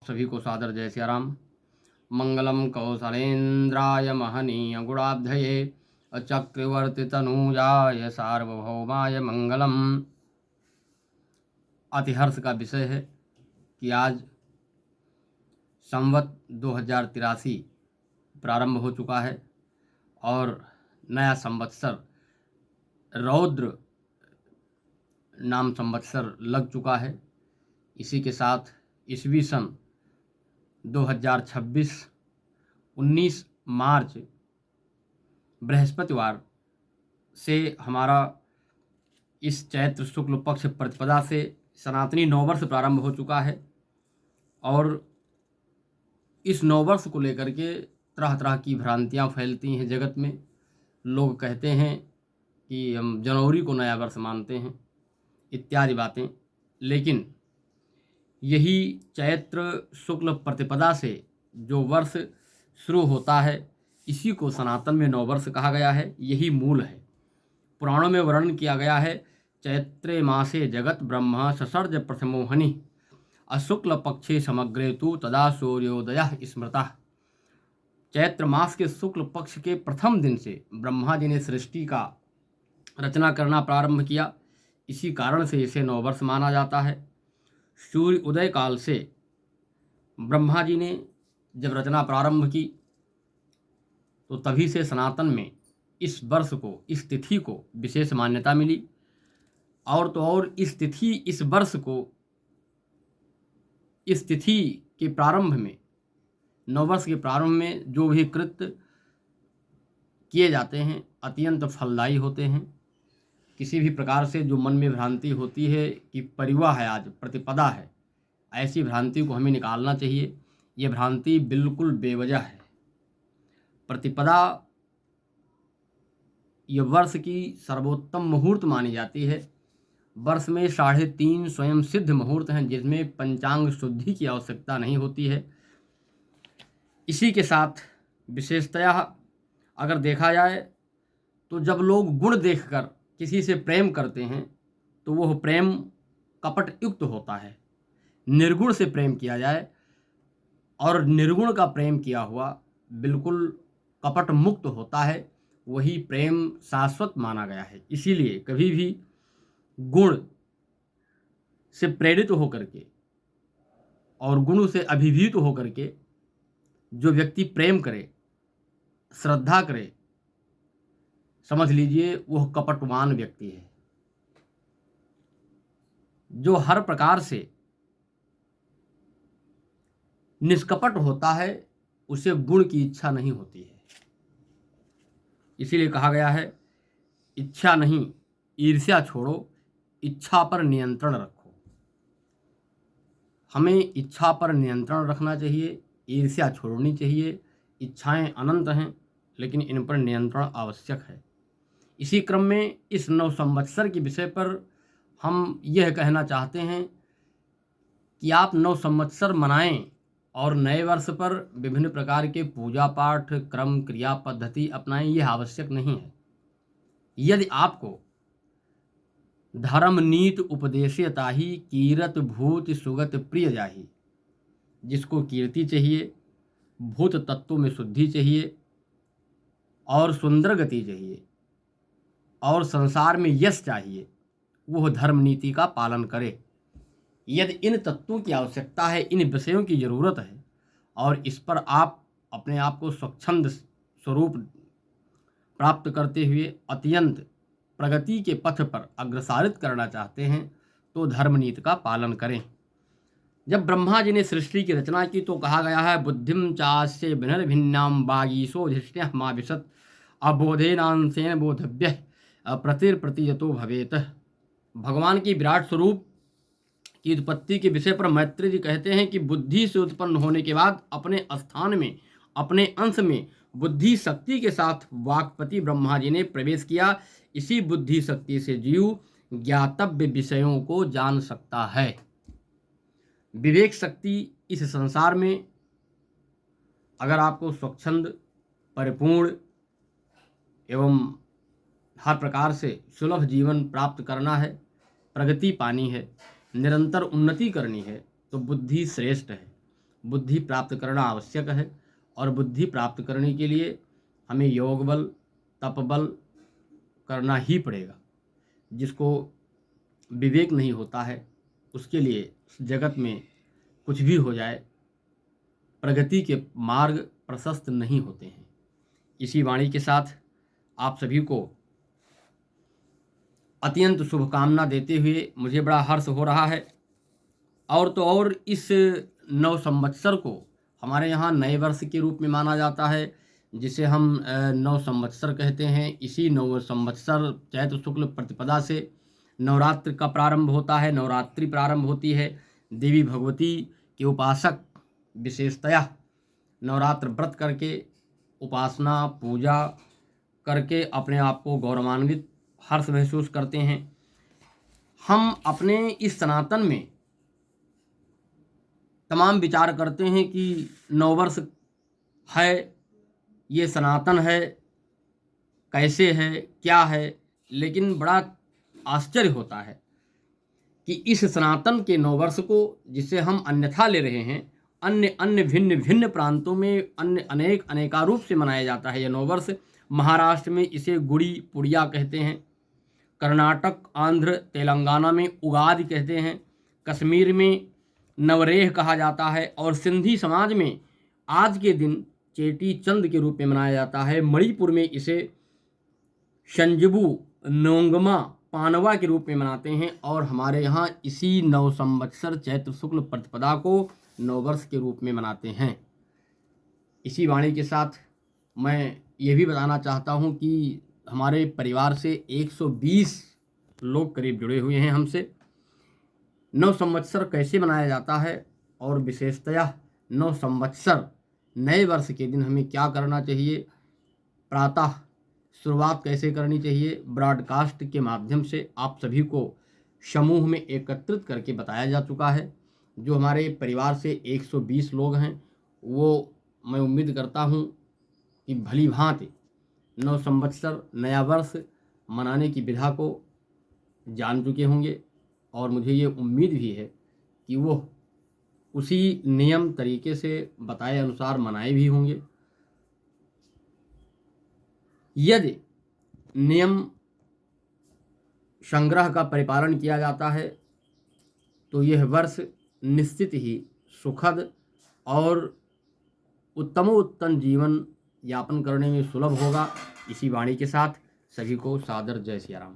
सभी को सादर जय सिया राम। मंगलम कौशलेन्द्राय महनीय गुणाब्धये चक्रवर्ती तनूजाय सार्वभौमाय मंगलम। अतिहर्ष का विषय है कि आज संवत 2083 प्रारंभ हो चुका है और नया संवत्सर रौद्र नाम संवत्सर लग चुका है। इसी के साथ ईस्वी सन 2026 19 मार्च बृहस्पतिवार से हमारा इस चैत्र शुक्ल पक्ष प्रतिपदा से सनातनी नववर्ष प्रारंभ हो चुका है और इस नववर्ष को लेकर के तरह तरह की भ्रांतियां फैलती हैं जगत में। लोग कहते हैं कि हम जनवरी को नया वर्ष मानते हैं इत्यादि बातें, लेकिन यही चैत्र शुक्ल प्रतिपदा से जो वर्ष शुरू होता है इसी को सनातन में नववर्ष कहा गया है। यही मूल है। पुराणों में वर्णन किया गया है, चैत्रे मासे जगत ब्रह्म ससर्ज प्रथमोहनि अशुक्ल पक्षे समग्रे तु तदा सूर्योदयः स्मृतः। चैत्र मास के शुक्ल पक्ष के प्रथम दिन से ब्रह्मा जी ने सृष्टि का रचना करना प्रारंभ किया। इसी कारण से इसे नववर्ष माना जाता है। सूर्य उदय काल से ब्रह्मा जी ने जब रचना प्रारंभ की तो तभी से सनातन में इस वर्ष को, इस तिथि को विशेष मान्यता मिली। और तो और इस तिथि, इस वर्ष को, इस तिथि के प्रारंभ में, नववर्ष के प्रारंभ में जो भी कृत्य किए जाते हैं अत्यंत फलदायी होते हैं। किसी भी प्रकार से जो मन में भ्रांति होती है कि परिवाह है, आज प्रतिपदा है, ऐसी भ्रांति को हमें निकालना चाहिए। ये भ्रांति बिल्कुल बेवजह है। प्रतिपदा ये वर्ष की सर्वोत्तम मुहूर्त मानी जाती है। वर्ष में 3.5 स्वयं सिद्ध मुहूर्त हैं जिसमें पंचांग शुद्धि की आवश्यकता नहीं होती है। इसी के साथ विशेषतया अगर देखा जाए तो जब लोग गुण देखकर किसी से प्रेम करते हैं तो वह प्रेम कपट युक्त होता है। निर्गुण से प्रेम किया जाए और निर्गुण का प्रेम किया हुआ बिल्कुल कपट मुक्त होता है, वही प्रेम शाश्वत माना गया है। इसीलिए कभी भी गुण से प्रेरित होकर के और गुण से अभिभूत होकर के जो व्यक्ति प्रेम करे, श्रद्धा करे, समझ लीजिए वह कपटवान व्यक्ति है। जो हर प्रकार से निष्कपट होता है उसे गुण की इच्छा नहीं होती है। इसीलिए कहा गया है, इच्छा नहीं ईर्ष्या छोड़ो, इच्छा पर नियंत्रण रखो। हमें इच्छा पर नियंत्रण रखना चाहिए, ईर्ष्या छोड़नी चाहिए। इच्छाएं अनंत हैं लेकिन इन पर नियंत्रण आवश्यक है। इसी क्रम में इस नव संवत्सर के विषय पर हम यह कहना चाहते हैं कि आप नव संवत्सर मनाएं और नए वर्ष पर विभिन्न प्रकार के पूजा पाठ, क्रम, क्रिया पद्धति अपनाएं, यह आवश्यक नहीं है। यदि आपको धर्म नीत उपदेशयता ही कीरत भूत सुगत प्रिय जाही, जिसको कीर्ति चाहिए, भूत तत्वों में शुद्धि चाहिए और सुंदर गति चाहिए और संसार में यश चाहिए, वह धर्म नीति का पालन करे। यदि इन तत्वों की आवश्यकता है, इन विषयों की जरूरत है और इस पर आप अपने आप को स्वच्छंद स्वरूप प्राप्त करते हुए अत्यंत प्रगति के पथ पर अग्रसारित करना चाहते हैं तो धर्म नीति का पालन करें। जब ब्रह्मा जी ने सृष्टि की रचना की तो कहा गया है, बुद्धिम चास्य विनर्भिन्नाम वागीशो धिष्ण्यः मा विशत अबोधेनांसेन बोधव्य प्रतिरप्रतियतो भवेत। भगवान की विराट स्वरूप की उत्पत्ति के विषय पर मैत्री जी कहते हैं कि बुद्धि से उत्पन्न होने के बाद अपने स्थान में, अपने अंश में बुद्धि शक्ति के साथ वाक्पति ब्रह्मा जी ने प्रवेश किया। इसी बुद्धि शक्ति से जीव ज्ञातव्य विषयों को जान सकता है। विवेक शक्ति इस संसार में अगर आपको स्वच्छंद, परिपूर्ण एवं हर प्रकार से सुलभ जीवन प्राप्त करना है, प्रगति पानी है, निरंतर उन्नति करनी है तो बुद्धि श्रेष्ठ है। बुद्धि प्राप्त करना आवश्यक है और बुद्धि प्राप्त करने के लिए हमें योग बल, तप बल करना ही पड़ेगा। जिसको विवेक नहीं होता है उसके लिए जगत में कुछ भी हो जाए, प्रगति के मार्ग प्रशस्त नहीं होते हैं। इसी वाणी के साथ आप सभी को अत्यंत शुभकामना देते हुए मुझे बड़ा हर्ष हो रहा है। और तो और इस नव संवत्सर को हमारे यहाँ नए वर्ष के रूप में माना जाता है, जिसे हम नव संवत्सर कहते हैं। इसी नव संवत्सर चैत्र शुक्ल प्रतिपदा से नवरात्र का प्रारंभ होता है, नवरात्रि प्रारंभ होती है। देवी भगवती के उपासक विशेषतया नवरात्र व्रत करके, उपासना पूजा करके अपने आप को गौरवान्वित हर्ष महसूस करते हैं। हम अपने इस सनातन में तमाम विचार करते हैं कि नववर्ष है, ये सनातन है, कैसे है, क्या है, लेकिन बड़ा आश्चर्य होता है कि इस सनातन के नववर्ष को जिसे हम अन्यथा ले रहे हैं, अन्य अन्य भिन्न भिन्न प्रांतों में अन्य अनेक अनेकारूप से मनाया जाता है। यह नववर्ष महाराष्ट्र में इसे गुड़ी पुड़िया कहते हैं, कर्नाटक, आंध्र, तेलंगाना में उगादि कहते हैं, कश्मीर में नवरेह कहा जाता है और सिंधी समाज में आज के दिन चेटी चंद के रूप में मनाया जाता है। मणिपुर में इसे संजबू नोंगमा पानवा के रूप में मनाते हैं और हमारे यहाँ इसी नव संवत्सर चैत्र शुक्ल प्रतिपदा को नववर्ष के रूप में मनाते हैं। इसी वाणी के साथ मैं ये भी बताना चाहता हूँ कि हमारे परिवार से 120 लोग करीब जुड़े हुए हैं हमसे। नव संवत्सर कैसे मनाया जाता है और विशेषतया नव संवत्सर नए वर्ष के दिन हमें क्या करना चाहिए, प्रातः शुरुआत कैसे करनी चाहिए, ब्रॉडकास्ट के माध्यम से आप सभी को समूह में एकत्रित करके बताया जा चुका है। जो हमारे परिवार से 120 लोग हैं वो मैं उम्मीद करता हूँ कि भली भांति नव संवत्सर नया वर्ष मनाने की विधा को जान चुके होंगे और मुझे ये उम्मीद भी है कि वो उसी नियम तरीके से बताए अनुसार मनाए भी होंगे। यदि नियम संग्रह का परिपालन किया जाता है तो यह वर्ष निश्चित ही सुखद और उत्तमोत्तम जीवन यापन करने में सुलभ होगा। इसी वाणी के साथ सभी को सादर जय सिया राम।